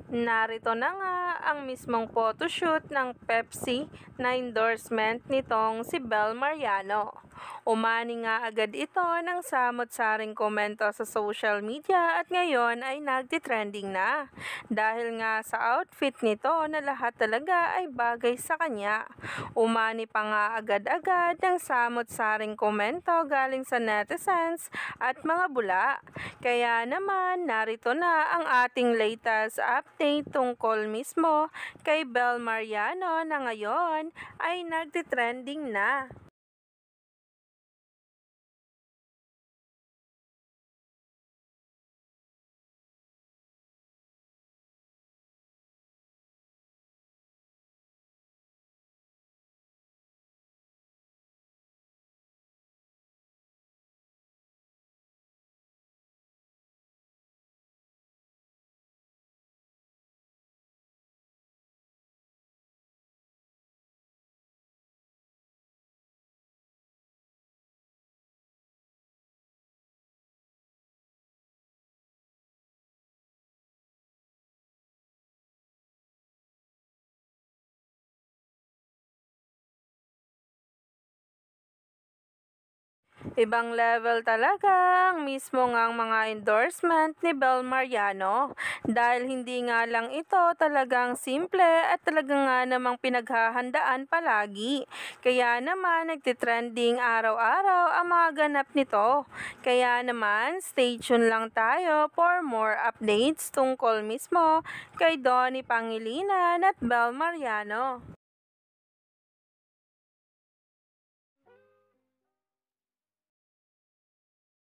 Narito na nga ang mismong photoshoot ng Pepsi na endorsement nitong si Bel Mariano. Umani nga agad ito ng samot-saring komento sa social media at ngayon ay nagtitrending na. Dahil nga sa outfit nito na lahat talaga ay bagay sa kanya. Umani pa nga agad-agad ng samot-saring komento galing sa netizens at mga bula. Kaya naman narito na ang ating latest update tungkol mismo kay Bel Mariano na ngayon ay nagtitrending na. Ibang level talaga ang mismo ngang mga endorsement ni Bel Mariano dahil hindi nga lang ito talagang simple at talagang nga namang pinaghahandaan palagi. Kaya naman nagtitrending araw-araw ang mga ganap nito. Kaya naman stay tuned lang tayo for more updates tungkol mismo kay Donnie Pangilinan at Bel Mariano.